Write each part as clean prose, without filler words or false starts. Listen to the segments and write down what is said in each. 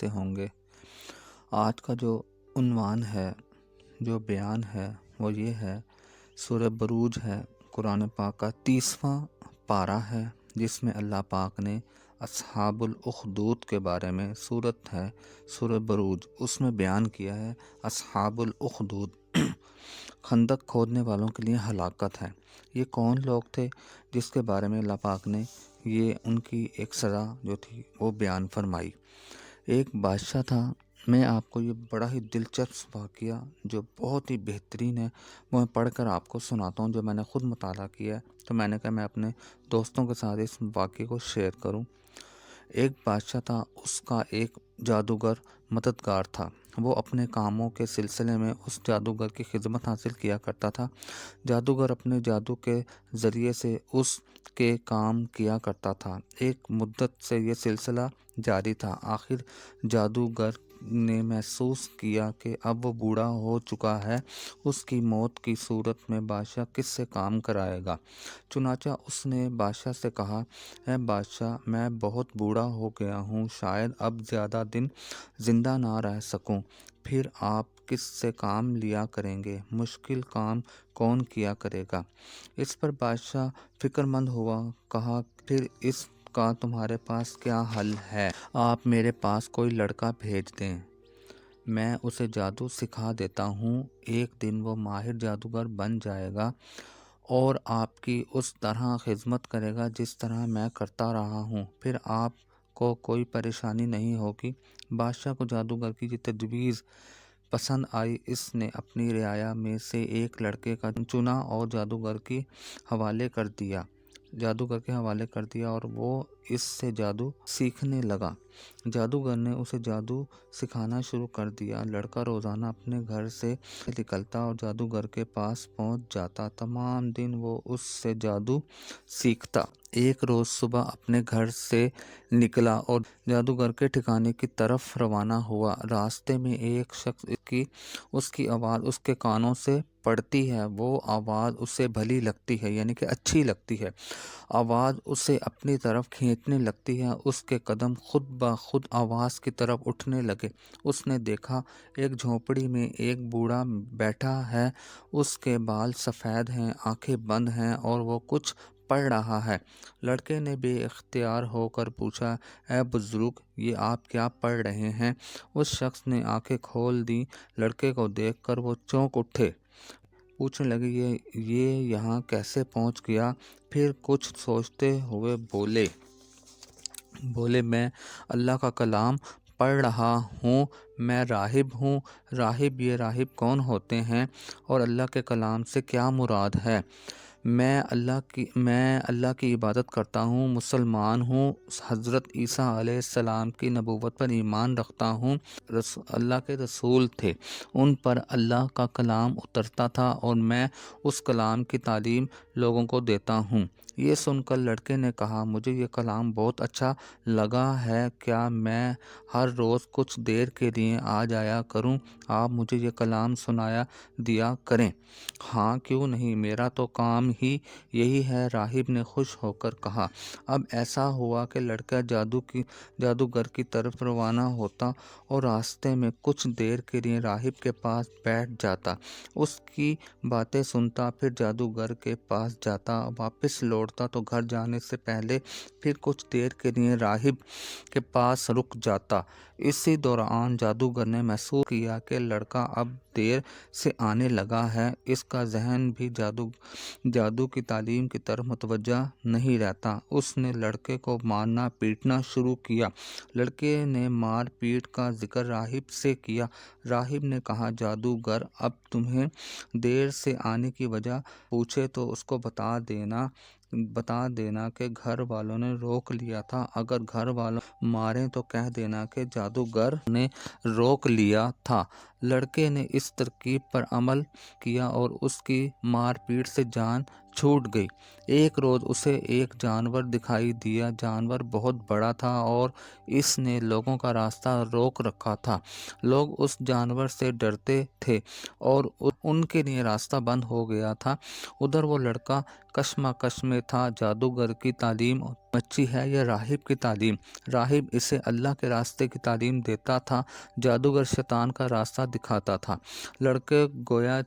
سے ہوں گے۔ آج کا جو عنوان ہے، جو بیان ہے، وہ یہ ہے، سورہ بروج ہے، قرآن پاک کا 30واں پارہ ہے، جس میں اللہ پاک نے اصحاب الاخدود کے بارے میں، سورت ہے سورہ بروج، اس میں بیان کیا ہے اصحاب الاخدود خندق کھودنے والوں کے لیے ہلاکت ہے۔ یہ کون لوگ تھے جس کے بارے میں اللہ پاک نے یہ ان کی ایک سزا جو تھی وہ بیان فرمائی۔ ایک بادشاہ تھا، میں آپ کو یہ بڑا ہی دلچسپ واقعہ جو بہت ہی بہترین ہے وہ میں پڑھ کر آپ کو سناتا ہوں، جو میں نے خود مطالعہ کیا ہے، تو میں نے کہا میں اپنے دوستوں کے ساتھ اس واقعے کو شیئر کروں۔ ایک بادشاہ تھا، اس کا ایک جادوگر مددگار تھا۔ وہ اپنے کاموں کے سلسلے میں اس جادوگر کی خدمت حاصل کیا کرتا تھا۔ جادوگر اپنے جادو کے ذریعے سے اس کے کام کیا کرتا تھا۔ ایک مدت سے یہ سلسلہ جاری تھا۔ آخر جادوگر نے محسوس کیا کہ اب وہ بوڑھا ہو چکا ہے، اس کی موت کی صورت میں بادشاہ کس سے کام کرائے گا۔ چنانچہ اس نے بادشاہ سے کہا، اے بادشاہ، میں بہت بوڑھا ہو گیا ہوں، شاید اب زیادہ دن زندہ نہ رہ سکوں، پھر آپ کس سے کام لیا کریں گے، مشکل کام کون کیا کرے گا۔ اس پر بادشاہ فکر مند ہوا، کہا پھر اس کا تمہارے پاس کیا حل ہے؟ آپ میرے پاس کوئی لڑکا بھیج دیں، میں اسے جادو سکھا دیتا ہوں، ایک دن وہ ماہر جادوگر بن جائے گا اور آپ کی اس طرح خدمت کرے گا جس طرح میں کرتا رہا ہوں، پھر آپ کو کوئی پریشانی نہیں ہوگی۔ بادشاہ کو جادوگر کی یہ تجویز پسند آئی۔ اس نے اپنی رعایا میں سے ایک لڑکے کا چنا اور جادوگر کے حوالے کر دیا اور وہ اس سے جادو سیکھنے لگا۔ جادوگر نے اسے جادو سکھانا شروع کر دیا۔ لڑکا روزانہ اپنے گھر سے نکلتا اور جادوگر کے پاس پہنچ جاتا، تمام دن وہ اس سے جادو سیکھتا۔ ایک روز صبح اپنے گھر سے نکلا اور جادوگر کے ٹھکانے کی طرف روانہ ہوا۔ راستے میں ایک شخص اس کی آواز اس کے کانوں سے پڑتی ہے، وہ آواز اسے بھلی لگتی ہے، یعنی کہ اچھی لگتی ہے، آواز اسے اپنی طرف کھینچنے لگتی ہے۔ اس کے قدم خود بخود آواز کی طرف اٹھنے لگے۔ اس نے دیکھا ایک جھونپڑی میں ایک بوڑھا بیٹھا ہے، اس کے بال سفید ہیں، آنکھیں بند ہیں اور وہ کچھ پڑھ رہا ہے۔ لڑکے نے بے اختیار ہو کر پوچھا، اے بزرگ، یہ آپ کیا پڑھ رہے ہیں؟ اس شخص نے آنکھیں کھول دیں۔ لڑکے کو دیکھ کر وہ چونک اٹھے، پوچھنے لگے یہ یہاں کیسے پہنچ گیا؟ پھر کچھ سوچتے ہوئے بولے میں اللہ کا کلام پڑھ رہا ہوں، میں راہب ہوں۔ یہ راہب کون ہوتے ہیں اور اللہ کے کلام سے کیا مراد ہے؟ میں اللہ کی عبادت کرتا ہوں، مسلمان ہوں، حضرت عیسیٰ علیہ السلام کی نبوت پر ایمان رکھتا ہوں، اللہ کے رسول تھے، ان پر اللہ کا کلام اترتا تھا اور میں اس کلام کی تعلیم لوگوں کو دیتا ہوں۔ یہ سن کر لڑکے نے کہا، مجھے یہ کلام بہت اچھا لگا ہے، کیا میں ہر روز کچھ دیر کے لیے آ جایا کروں؟ آپ مجھے یہ کلام سنایا دیا کریں۔ ہاں، کیوں نہیں، میرا تو کام ہی یہی ہے، راہب نے خوش ہو کر کہا۔ اب ایسا ہوا کہ لڑکا جادوگر کی طرف روانہ ہوتا اور راستے میں کچھ دیر کے لیے راہب کے پاس بیٹھ جاتا، اس کی باتیں سنتا، پھر جادوگر کے پاس جاتا، واپس لوٹتا تو گھر جانے سے پہلے پھر کچھ دیر کے لیے راہب کے پاس رک جاتا۔ اسی دوران جادوگر نے محسوس کیا کہ لڑکا اب دیر سے آنے لگا ہے، اس کا ذہن بھی جادو کی تعلیم کی طرف متوجہ نہیں رہتا۔ اس نے لڑکے کو مارنا پیٹنا شروع کیا۔ لڑکے نے مار پیٹ کا ذکر راہب سے کیا۔ راہب نے کہا، جادوگر اب تمہیں دیر سے آنے کی وجہ پوچھے تو اس کو بتا دینا کہ گھر والوں نے روک لیا تھا، اگر گھر والوں ماریں تو کہہ دینا کہ جادوگر نے روک لیا تھا۔ لڑکے نے اس ترکیب پر عمل کیا اور اس کی مار پیٹ سے جان چھوٹ گئی۔ ایک روز اسے ایک جانور دکھائی دیا، جانور بہت بڑا تھا اور اس نے لوگوں کا راستہ روک رکھا تھا۔ لوگ اس جانور سے ڈرتے تھے اور ان کے لیے راستہ بند ہو گیا تھا۔ ادھر وہ لڑکا کشمکش میں تھا، جادوگر کی تعلیم مچھی ہے یا راہب کی تعلیم؟ راہب اسے اللہ کے راستے کی تعلیم دیتا تھا، جادوگر شیطان کا راستہ دکھاتا تھا۔ لڑکے گویا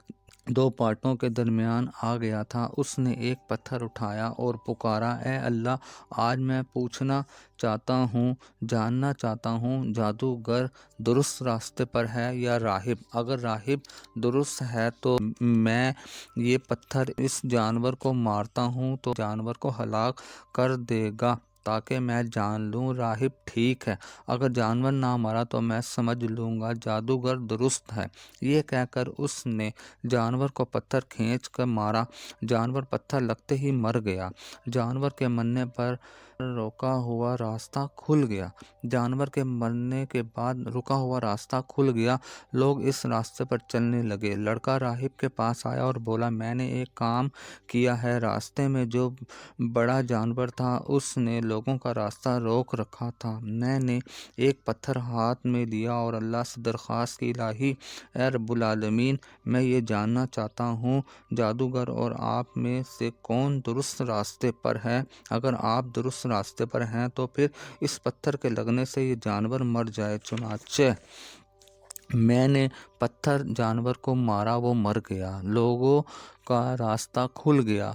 دو پارٹوں کے درمیان آ گیا تھا۔ اس نے ایک پتھر اٹھایا اور پکارا، اے اللہ، آج میں پوچھنا چاہتا ہوں، جاننا چاہتا ہوں، جادوگر درست راستے پر ہے یا راہب؟ اگر راہب درست ہے تو میں یہ پتھر اس جانور کو مارتا ہوں تو جانور کو ہلاک کر دے گا تاکہ میں جان لوں راہب ٹھیک ہے۔ اگر جانور نہ مرا تو میں سمجھ لوں گا جادوگر درست ہے۔ یہ کہہ کر اس نے جانور کو پتھر کھینچ کر مارا۔ جانور پتھر لگتے ہی مر گیا۔ جانور کے مرنے پر رکا ہوا راستہ کھل گیا۔ جانور کے مرنے کے بعد رکا ہوا راستہ کھل گیا۔ لوگ اس راستے پر چلنے لگے۔ لڑکا راہب کے پاس آیا اور بولا، میں نے ایک کام کیا ہے۔ راستے میں جو بڑا جانور تھا اس نے لوگوں کا راستہ روک رکھا تھا۔ میں نے ایک پتھر ہاتھ میں لیا اور اللہ سے درخواست کی، الہی اے رب العالمین، میں یہ جاننا چاہتا ہوں جادوگر اور آپ میں سے کون درست راستے پر ہے؟ اگر آپ درست راستے پر ہیں تو پھر اس پتھر کے لگنے سے یہ جانور مر جائے۔ چنانچہ میں نے پتھر جانور کو مارا، وہ مر گیا، لوگوں کا راستہ کھل گیا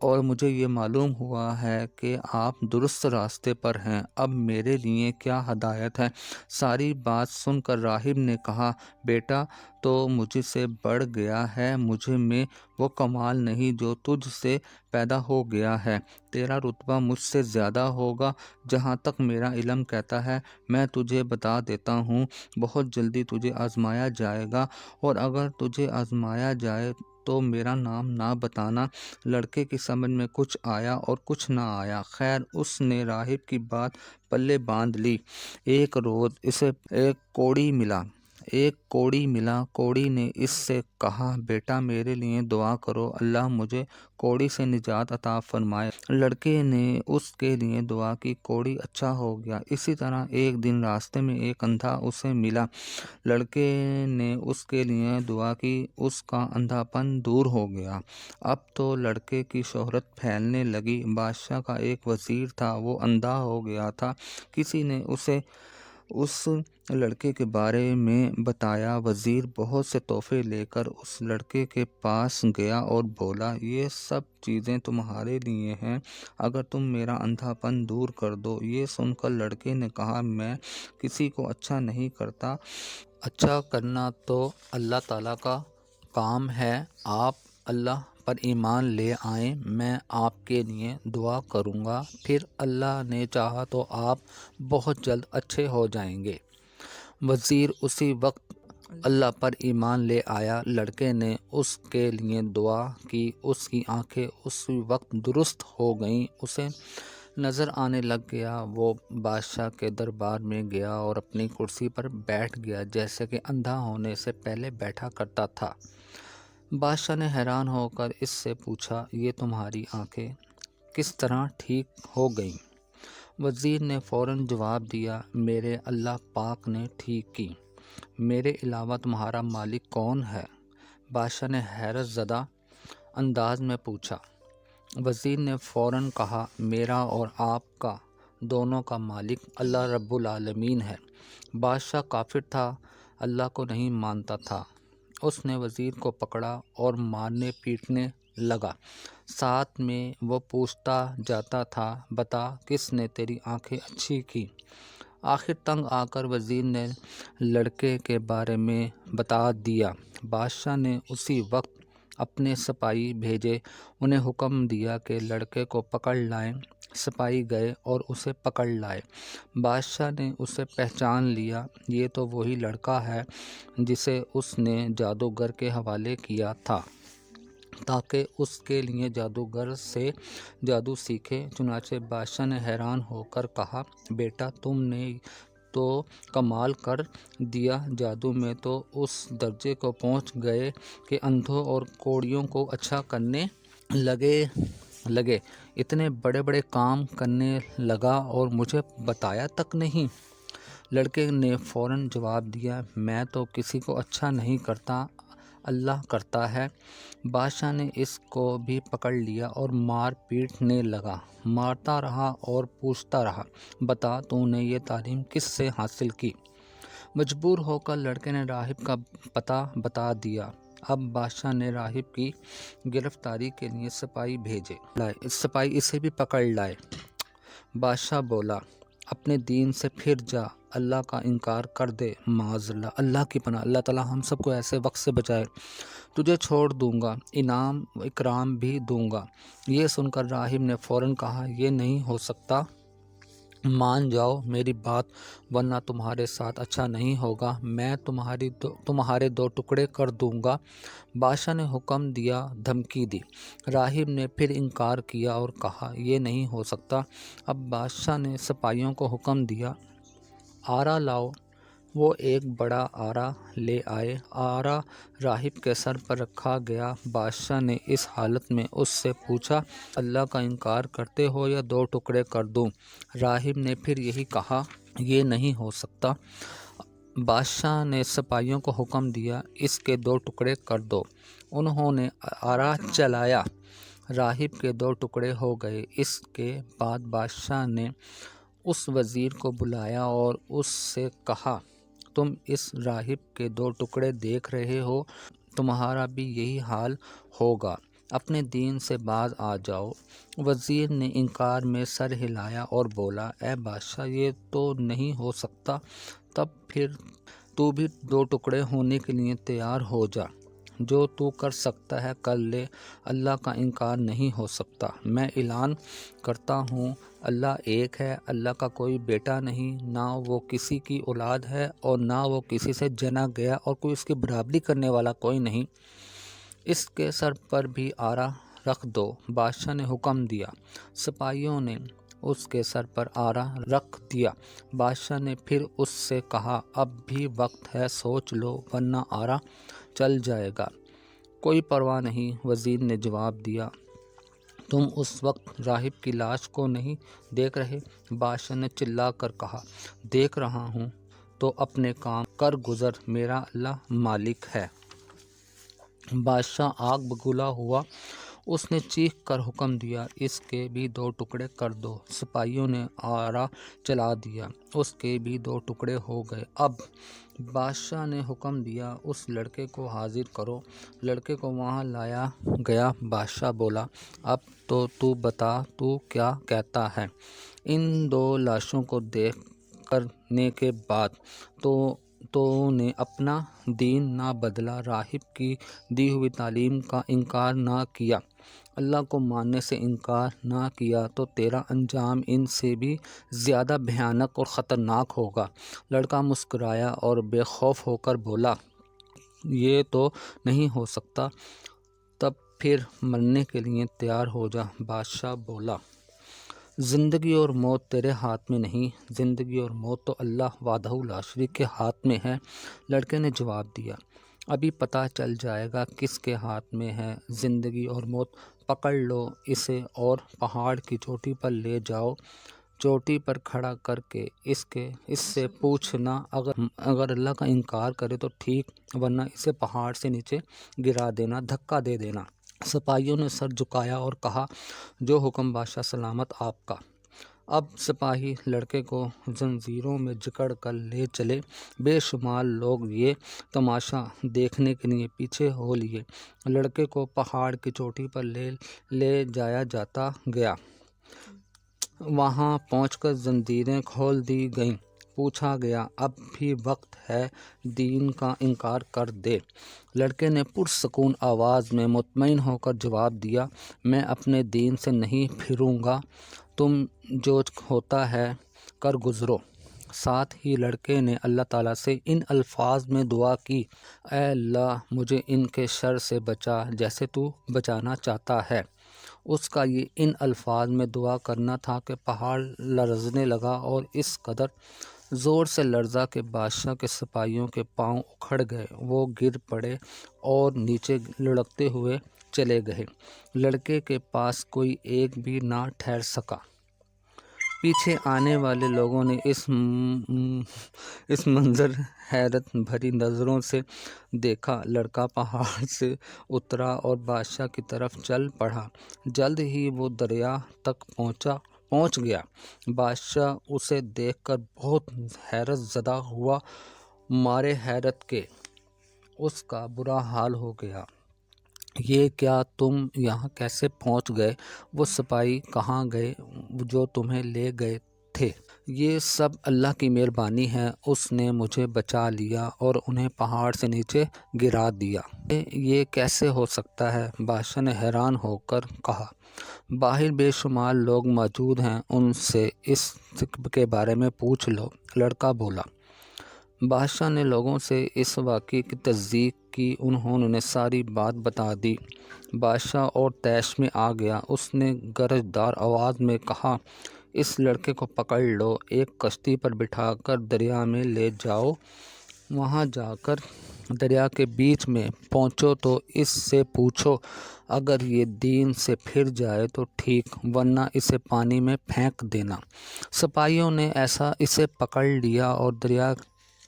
اور مجھے یہ معلوم ہوا ہے کہ آپ درست راستے پر ہیں۔ اب میرے لیے کیا ہدایت ہے؟ ساری بات سن کر راہب نے کہا، بیٹا تو مجھ سے بڑھ گیا ہے، مجھ میں وہ کمال نہیں جو تجھ سے پیدا ہو گیا ہے۔ تیرا رتبہ مجھ سے زیادہ ہوگا۔ جہاں تک میرا علم کہتا ہے میں تجھے بتا دیتا ہوں، بہت جلدی تجھے آزمایا جائے گا، اور اگر تجھے آزمایا جائے تو میرا نام نہ بتانا۔ لڑکے کی سمجھ میں کچھ آیا اور کچھ نہ آیا۔ خیر، اس نے راہب کی بات پلے باندھ لی۔ ایک روز اسے ایک کوڑی ملا۔ کوڑی نے اس سے کہا، بیٹا میرے لیے دعا کرو، اللہ مجھے کوڑی سے نجات عطا فرمائے۔ لڑکے نے اس کے لیے دعا کی، کوڑی اچھا ہو گیا۔ اسی طرح ایک دن راستے میں ایک اندھا اسے ملا۔ لڑکے نے اس کے لیے دعا کی، اس کا اندھا پن دور ہو گیا۔ اب تو لڑکے کی شہرت پھیلنے لگی۔ بادشاہ کا ایک وزیر تھا، وہ اندھا ہو گیا تھا۔ کسی نے اسے اس لڑکے کے بارے میں بتایا۔ وزیر بہت سے تحفے لے کر اس لڑکے کے پاس گیا اور بولا، یہ سب چیزیں تمہارے لیے ہیں اگر تم میرا اندھا پن دور کر دو۔ یہ سن کر لڑکے نے کہا، میں کسی کو اچھا نہیں کرتا، اچھا کرنا تو اللہ تعالیٰ کا کام ہے۔ آپ اللہ پر ایمان لے آئیں، میں آپ کے لیے دعا کروں گا، پھر اللہ نے چاہا تو آپ بہت جلد اچھے ہو جائیں گے۔ وزیر اسی وقت اللہ پر ایمان لے آیا۔ لڑکے نے اس کے لیے دعا کی، اس کی آنکھیں اسی وقت درست ہو گئیں، اسے نظر آنے لگ گیا۔ وہ بادشاہ کے دربار میں گیا اور اپنی کرسی پر بیٹھ گیا جیسے کہ اندھا ہونے سے پہلے بیٹھا کرتا تھا۔ بادشاہ نے حیران ہو کر اس سے پوچھا، یہ تمہاری آنکھیں کس طرح ٹھیک ہو گئیں؟ وزیر نے فوراً جواب دیا، میرے اللہ پاک نے ٹھیک کی۔ میرے علاوہ تمہارا مالک کون ہے؟ بادشاہ نے حیرت زدہ انداز میں پوچھا۔ وزیر نے فوراً کہا، میرا اور آپ کا دونوں کا مالک اللہ رب العالمین ہے۔ بادشاہ کافر تھا، اللہ کو نہیں مانتا تھا۔ اس نے وزیر کو پکڑا اور مارنے پیٹنے لگا۔ ساتھ میں وہ پوچھتا جاتا تھا، بتا کس نے تیری آنکھیں اچھی کی؟ آخر تنگ آ کر وزیر نے لڑکے کے بارے میں بتا دیا۔ بادشاہ نے اسی وقت اپنے سپاہی بھیجے، انہیں حکم دیا کہ لڑکے کو پکڑ لائیں۔ سپاہی گئے اور اسے پکڑ لائے۔ بادشاہ نے اسے پہچان لیا، یہ تو وہی لڑکا ہے جسے اس نے جادوگر کے حوالے کیا تھا تاکہ اس کے لیے جادوگر سے جادو سیکھے۔ چنانچہ بادشاہ نے حیران ہو کر کہا، بیٹا تم نے تو کمال کر دیا، جادو میں تو اس درجے کو پہنچ گئے کہ اندھوں اور کوڑیوں کو اچھا کرنے لگے، اتنے بڑے بڑے کام کرنے لگا اور مجھے بتایا تک نہیں۔ لڑکے نے فوراً جواب دیا، میں تو کسی کو اچھا نہیں کرتا، اللہ کرتا ہے۔ بادشاہ نے اس کو بھی پکڑ لیا اور مار پیٹنے لگا، مارتا رہا اور پوچھتا رہا، بتا تو نے یہ تعلیم کس سے حاصل کی؟ مجبور ہو کر لڑکے نے راہب کا پتہ بتا دیا۔ اب بادشاہ نے راہب کی گرفتاری کے لیے سپاہی بھیجے، سپاہی اسے بھی پکڑ لائے۔ بادشاہ بولا، اپنے دین سے پھر جا، اللہ کا انکار کر دے، معاذ اللہ، اللہ کی پناہ، اللہ تعالیٰ ہم سب کو ایسے وقت سے بچائے، تجھے چھوڑ دوں گا، انعام و اکرام بھی دوں گا۔ یہ سن کر راہب نے فوراً کہا، یہ نہیں ہو سکتا، مان جاؤ میری بات ورنہ تمہارے ساتھ اچھا نہیں ہوگا، میں تمہارے دو ٹکڑے کر دوں گا۔ بادشاہ نے حکم دیا، دھمکی دی۔ راہب نے پھر انکار کیا اور کہا، یہ نہیں ہو سکتا۔ اب بادشاہ نے سپاہیوں کو حکم دیا، آرا لاؤ۔ وہ ایک بڑا آرا لے آئے، آرا راہب کے سر پر رکھا گیا۔ بادشاہ نے اس حالت میں اس سے پوچھا، اللہ کا انکار کرتے ہو یا دو ٹکڑے کر دوں؟ راہب نے پھر یہی کہا، یہ نہیں ہو سکتا۔ بادشاہ نے سپاہیوں کو حکم دیا، اس کے دو ٹکڑے کر دو۔ انہوں نے آرا چلایا، راہب کے دو ٹکڑے ہو گئے۔ اس کے بعد بادشاہ نے اس وزیر کو بلایا اور اس سے کہا، تم اس راہب کے دو ٹکڑے دیکھ رہے ہو، تمہارا بھی یہی حال ہوگا، اپنے دین سے باز آ جاؤ۔ وزیر نے انکار میں سر ہلایا اور بولا، اے بادشاہ، یہ تو نہیں ہو سکتا۔ تب پھر تو بھی دو ٹکڑے ہونے کے لیے تیار ہو جا، جو تو کر سکتا ہے کر لے، اللہ کا انکار نہیں ہو سکتا۔ میں اعلان کرتا ہوں، اللہ ایک ہے، اللہ کا کوئی بیٹا نہیں، نہ وہ کسی کی اولاد ہے اور نہ وہ کسی سے جنا گیا، اور کوئی اس کی برابری کرنے والا کوئی نہیں۔ اس کے سر پر بھی آرا رکھ دو۔ بادشاہ نے حکم دیا، سپاہیوں نے اس کے سر پر آرا رکھ دیا۔ بادشاہ نے پھر اس سے کہا، اب بھی وقت ہے، سوچ لو ورنہ آرا چل جائے گا۔ کوئی پرواہ نہیں، وزیر نے جواب دیا، تم اس وقت راہب کی لاش کو نہیں دیکھ رہے؟ بادشاہ نے چلا کر کہا، دیکھ رہا ہوں، تو اپنے کام کر گزر، میرا اللہ مالک ہے۔ بادشاہ آگ بگولا ہوا، اس نے چیخ کر حکم دیا، اس کے بھی دو ٹکڑے کر دو۔ سپاہیوں نے آرا چلا دیا، اس کے بھی دو ٹکڑے ہو گئے۔ اب بادشاہ نے حکم دیا، اس لڑکے کو حاضر کرو۔ لڑکے کو وہاں لایا گیا۔ بادشاہ بولا، اب تو بتا، تو کیا کہتا ہے؟ ان دو لاشوں کو دیکھ کرنے کے بعد تو نے اپنا دین نہ بدلا، راہب کی دی ہوئی تعلیم کا انکار نہ کیا، اللہ کو ماننے سے انکار نہ کیا، تو تیرا انجام ان سے بھی زیادہ بھیانک اور خطرناک ہوگا۔ لڑکا مسکرایا اور بے خوف ہو کر بولا، یہ تو نہیں ہو سکتا۔ تب پھر مرنے کے لیے تیار ہو جا۔ بادشاہ بولا، زندگی اور موت تیرے ہاتھ میں نہیں، زندگی اور موت تو اللہ وحدہ لا شریک کے ہاتھ میں ہے۔ لڑکے نے جواب دیا، ابھی پتہ چل جائے گا کس کے ہاتھ میں ہے زندگی اور موت۔ پکڑ لو اسے اور پہاڑ کی چوٹی پر لے جاؤ، چوٹی پر کھڑا کر کے اس سے پوچھنا، اگر اللہ کا انکار کرے تو ٹھیک، ورنہ اسے پہاڑ سے نیچے گرا دینا، دھکا دے دینا۔ سپاہیوں نے سر جھکایا اور کہا، جو حکم بادشاہ سلامت آپ کا۔ اب سپاہی لڑکے کو زنجیروں میں جکڑ کر لے چلے۔ بے شمار لوگ یہ تماشا دیکھنے کے لیے پیچھے ہو لیے۔ لڑکے کو پہاڑ کی چوٹی پر لے جایا جاتا گیا۔ وہاں پہنچ کر زنجیریں کھول دی گئیں۔ پوچھا گیا، اب بھی وقت ہے، دین کا انکار کر دے۔ لڑکے نے پرسکون آواز میں مطمئن ہو کر جواب دیا، میں اپنے دین سے نہیں پھروں گا، تم جو ہوتا ہے کر گزرو۔ ساتھ ہی لڑکے نے اللہ تعالیٰ سے ان الفاظ میں دعا کی، اے اللہ، مجھے ان کے شر سے بچا جیسے تو بچانا چاہتا ہے۔ اس کا یہ ان الفاظ میں دعا کرنا تھا کہ پہاڑ لرزنے لگا، اور اس قدر زور سے لرزا کہ بادشاہ کے سپاہیوں کے پاؤں اکھڑ گئے، وہ گر پڑے اور نیچے لڑھکتے ہوئے چلے گئے۔ لڑکے کے پاس کوئی ایک بھی نہ ٹھہر سکا۔ پیچھے آنے والے لوگوں نے اس منظر حیرت بھری نظروں سے دیکھا۔ لڑکا پہاڑ سے اترا اور بادشاہ کی طرف چل پڑا۔ جلد ہی وہ دریا تک پہنچ گیا۔ بادشاہ اسے دیکھ کر بہت حیرت زدہ ہوا۔ مارے حیرت کے اس کا برا حال ہو گیا۔ یہ کیا، تم یہاں کیسے پہنچ گئے؟ وہ سپاہی کہاں گئے جو تمہیں لے گئے تھے؟ یہ سب اللہ کی مہربانی ہے، اس نے مجھے بچا لیا اور انہیں پہاڑ سے نیچے گرا دیا۔ یہ کیسے ہو سکتا ہے؟ بادشاہ نے حیران ہو کر کہا۔ باہر بے شمار لوگ موجود ہیں، ان سے اس کے بارے میں پوچھ لو، لڑکا بولا۔ بادشاہ نے لوگوں سے اس واقعے کی تصدیق کی۔ انہوں نے ساری بات بتا دی۔ بادشاہ اور طیش میں آ گیا۔ اس نے گرجدار آواز میں کہا، اس لڑکے کو پکڑ لو، ایک کشتی پر بٹھا کر دریا میں لے جاؤ۔ وہاں جا کر دریا کے بیچ میں پہنچو تو اس سے پوچھو، اگر یہ دین سے پھر جائے تو ٹھیک، ورنہ اسے پانی میں پھینک دینا۔ سپاہیوں نے اسے پکڑ لیا اور دریا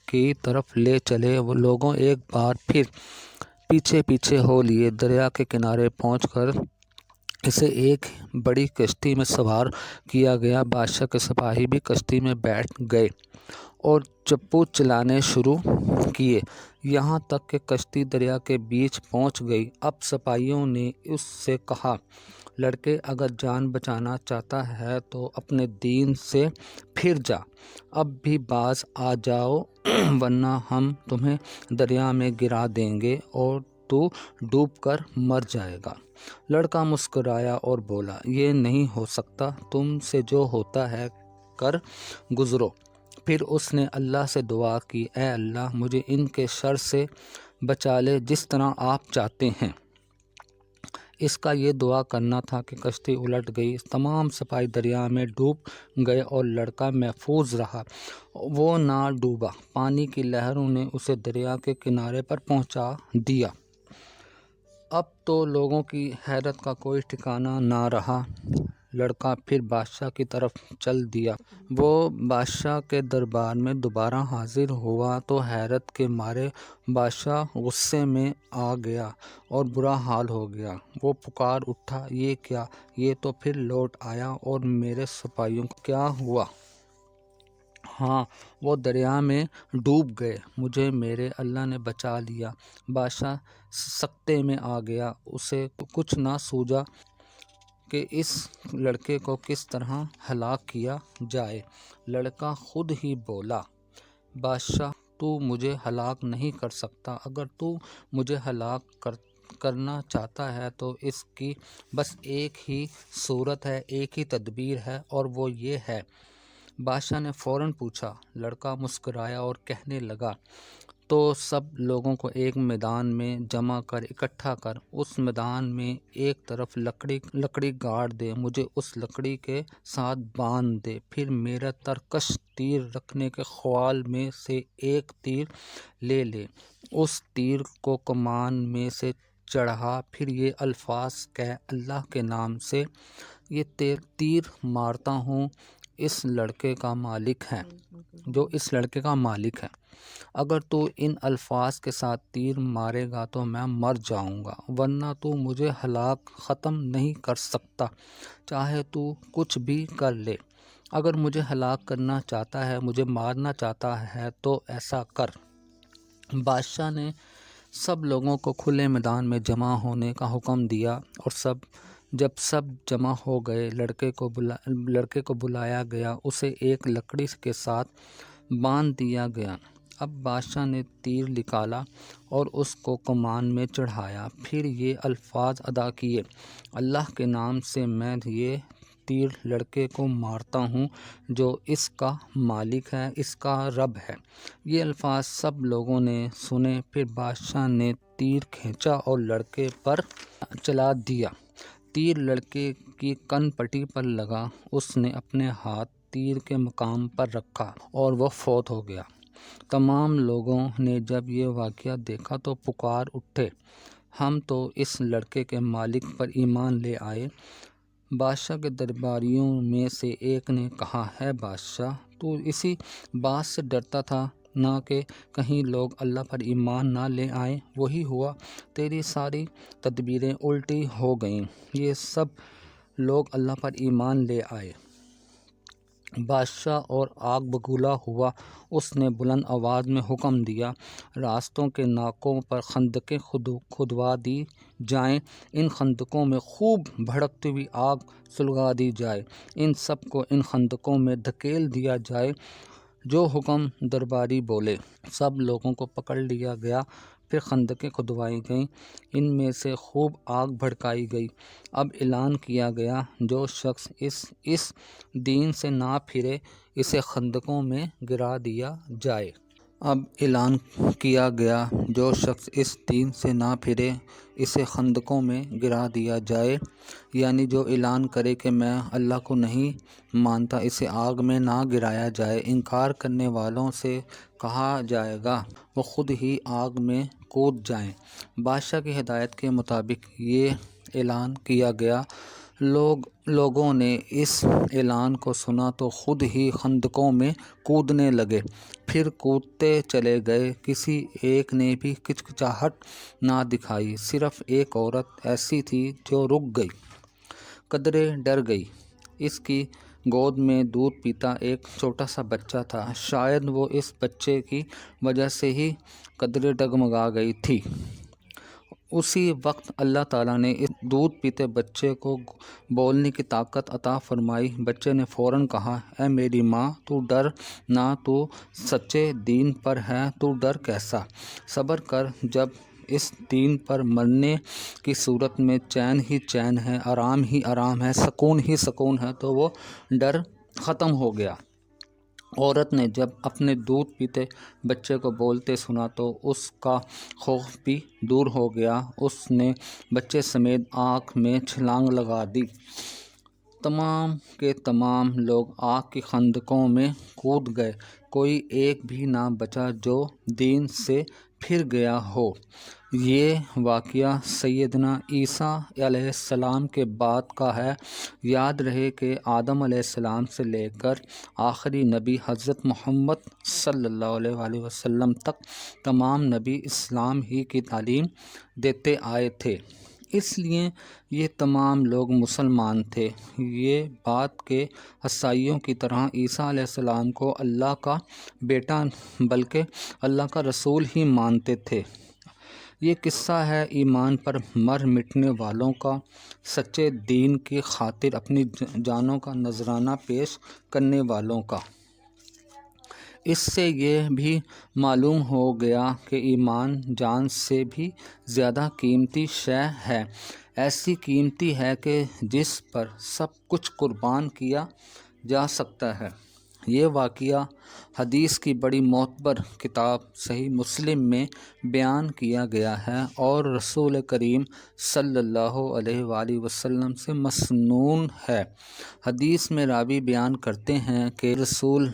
کی طرف لے چلے۔ وہ لوگوں ایک بار پھر پیچھے پیچھے ہو لیے۔ دریا کے کنارے پہنچ کر اسے ایک بڑی کشتی میں سوار کیا گیا۔ بادشاہ کے سپاہی بھی کشتی میں بیٹھ گئے اور چپو چلانے شروع کیے، یہاں تک کہ کشتی دریا کے بیچ پہنچ گئی۔ اب سپاہیوں نے اس سے کہا، لڑکے، اگر جان بچانا چاہتا ہے تو اپنے دین سے پھر جا، اب بھی باز آ جاؤ، ورنہ ہم تمہیں دریا میں گرا دیں گے اور تو ڈوب کر مر جائے گا۔ لڑکا مسکرایا اور بولا، یہ نہیں ہو سکتا، تم سے جو ہوتا ہے کر گزرو۔ پھر اس نے اللہ سے دعا کی، اے اللہ، مجھے ان کے شر سے بچا لے جس طرح آپ چاہتے ہیں۔ اس کا یہ دعا کرنا تھا کہ کشتی الٹ گئی، تمام سپاہی دریا میں ڈوب گئے اور لڑکا محفوظ رہا۔ وہ نہ ڈوبا۔ پانی کی لہروں نے اسے دریا کے کنارے پر پہنچا دیا۔ اب تو لوگوں کی حیرت کا کوئی ٹھکانہ نہ رہا۔ لڑکا پھر بادشاہ کی طرف چل دیا۔ وہ بادشاہ کے دربار میں دوبارہ حاضر ہوا تو حیرت کے مارے بادشاہ غصے میں آ گیا اور برا حال ہو گیا۔ وہ پکار اٹھا، یہ کیا، یہ تو پھر لوٹ آیا، اور میرے سپاہیوں کا کیا ہوا؟ ہاں، وہ دریا میں ڈوب گئے، مجھے میرے اللہ نے بچا لیا۔ بادشاہ سکتے میں آ گیا۔ اسے کچھ نہ سوجا کہ اس لڑکے کو کس طرح ہلاک کیا جائے۔ لڑکا خود ہی بولا، بادشاہ، تو مجھے ہلاک نہیں کر سکتا۔ اگر تو مجھے ہلاک کرنا چاہتا ہے تو اس کی بس ایک ہی صورت ہے، ایک ہی تدبیر ہے، اور وہ یہ ہے۔ بادشاہ نے فوراً پوچھا۔ لڑکا مسکرایا اور کہنے لگا، تو سب لوگوں کو ایک میدان میں جمع کر، اکٹھا کر، اس میدان میں ایک طرف لکڑی گاڑ دے، مجھے اس لکڑی کے ساتھ باندھ دے، پھر میرا ترکش تیر رکھنے کے خوال میں سے ایک تیر لے لے، اس تیر کو کمان میں سے چڑھا، پھر یہ الفاظ کہہ، اللہ کے نام سے یہ تیر مارتا ہوں، اس لڑکے کا مالک ہے، جو اس لڑکے کا مالک ہے۔ اگر تو ان الفاظ کے ساتھ تیر مارے گا تو میں مر جاؤں گا، ورنہ تو مجھے ہلاک ختم نہیں کر سکتا، چاہے تو کچھ بھی کر لے۔ اگر مجھے ہلاک کرنا چاہتا ہے، مجھے مارنا چاہتا ہے تو ایسا کر۔ بادشاہ نے سب لوگوں کو کھلے میدان میں جمع ہونے کا حکم دیا، اور جب سب جمع ہو گئے، لڑکے کو بلایا گیا، اسے ایک لکڑی کے ساتھ باندھ دیا گیا۔ اب بادشاہ نے تیر نکالا اور اس کو کمان میں چڑھایا، پھر یہ الفاظ ادا کیے، اللہ کے نام سے میں یہ تیر لڑکے کو مارتا ہوں، جو اس کا مالک ہے، اس کا رب ہے۔ یہ الفاظ سب لوگوں نے سنے۔ پھر بادشاہ نے تیر کھینچا اور لڑکے پر چلا دیا۔ تیر لڑکے کی کن پٹی پر لگا، اس نے اپنے ہاتھ تیر کے مقام پر رکھا اور وہ فوت ہو گیا۔ تمام لوگوں نے جب یہ واقعہ دیکھا تو پکار اٹھے، ہم تو اس لڑکے کے مالک پر ایمان لے آئے، بادشاہ کے درباریوں میں سے ایک نے کہا، ہے بادشاہ، تو اسی بات سے ڈرتا تھا نہ کہ کہیں لوگ اللہ پر ایمان نہ لے آئیں؟ وہی ہوا، تیری ساری تدبیریں الٹی ہو گئیں، یہ سب لوگ اللہ پر ایمان لے آئے۔ بادشاہ اور آگ بگولا ہوا، اس نے بلند آواز میں حکم دیا، راستوں کے ناکوں پر خندقیں کھدوا دی جائیں، ان خندقوں میں خوب بھڑکتی ہوئی آگ سلگا دی جائے، ان سب کو ان خندقوں میں دھکیل دیا جائے جو حکم درباری بولے۔ سب لوگوں کو پکڑ لیا گیا، پھر خندقیں کھدوائی گئیں، ان میں سے خوب آگ بھڑکائی گئی۔ اب اعلان کیا گیا، جو شخص اس دین سے نہ پھرے اسے خندقوں میں گرا دیا جائے۔ اب اعلان کیا گیا، جو شخص اس دین سے نہ پھرے اسے خندقوں میں گرا دیا جائے، یعنی جو اعلان کرے کہ میں اللہ کو نہیں مانتا اسے آگ میں نہ گرایا جائے۔ انکار کرنے والوں سے کہا جائے گا، وہ خود ہی آگ میں کود جائیں۔ بادشاہ کی ہدایت کے مطابق یہ اعلان کیا گیا۔ لوگوں نے اس اعلان کو سنا تو خود ہی خندقوں میں کودنے لگے، پھر کودتے چلے گئے، کسی ایک نے بھی ہچکچاہٹ نہ دکھائی، صرف ایک عورت ایسی تھی جو رک گئی، قدرے ڈر گئی۔ اس کی گود میں دودھ پیتا ایک چھوٹا سا بچہ تھا، شاید وہ اس بچے کی وجہ سے ہی قدرے ڈگمگا گئی تھی۔ اسی وقت اللہ تعالیٰ نے اس دودھ پیتے بچے کو بولنے کی طاقت عطا فرمائی۔ بچے نے فوراً کہا، اے میری ماں، تو ڈر نہ، تو سچے دین پر ہے، تو ڈر کیسا؟ صبر کر، جب اس دین پر مرنے کی صورت میں چین ہی چین ہے، آرام ہی آرام ہے، سکون ہی سکون ہے، تو وہ ڈر ختم ہو گیا۔ عورت نے جب اپنے دودھ پیتے بچے کو بولتے سنا تو اس کا خوف بھی دور ہو گیا، اس نے بچے سمیت آگ میں چھلانگ لگا دی۔ تمام کے تمام لوگ آگ کی خندقوں میں کود گئے، کوئی ایک بھی نہ بچا جو دین سے پھر گیا ہو۔ یہ واقعہ سیدنا عیسیٰ علیہ السلام کے بعد کا ہے۔ یاد رہے کہ آدم علیہ السلام سے لے کر آخری نبی حضرت محمد صلی اللہ علیہ وآلہ وسلم تک تمام نبی اسلام ہی کی تعلیم دیتے آئے تھے، اس لیے یہ تمام لوگ مسلمان تھے۔ یہ بات کہ عیسائیوں کی طرح عیسیٰ علیہ السلام کو اللہ کا بیٹا بلکہ اللہ کا رسول ہی مانتے تھے۔ یہ قصہ ہے ایمان پر مر مٹنے والوں کا، سچے دین کی خاطر اپنی جانوں کا نذرانہ پیش کرنے والوں کا۔ اس سے یہ بھی معلوم ہو گیا کہ ایمان جان سے بھی زیادہ قیمتی شے ہے، ایسی قیمتی ہے کہ جس پر سب کچھ قربان کیا جا سکتا ہے۔ یہ واقعہ حدیث کی بڑی معتبر کتاب صحیح مسلم میں بیان کیا گیا ہے اور رسول کریم صلی اللہ علیہ وآلہ وسلم سے مسنون ہے۔ حدیث میں راوی بیان کرتے ہیں کہ رسول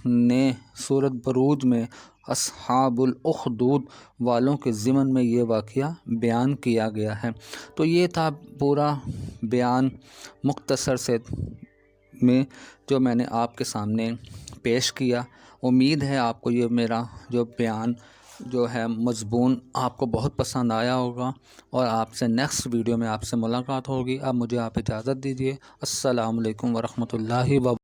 نے سورۃ بروج میں اصحاب الاخدود والوں کے ضمن میں یہ واقعہ بیان کیا گیا ہے۔ تو یہ تھا پورا بیان مختصر سے میں جو میں نے آپ کے سامنے پیش کیا۔ امید ہے آپ کو یہ میرا جو بیان جو ہے مضمون آپ کو بہت پسند آیا ہوگا، اور آپ سے نیکسٹ ویڈیو میں آپ سے ملاقات ہوگی۔ اب مجھے آپ اجازت دیجیے۔ السلام علیکم ورحمۃ اللہ وبرکاتہ۔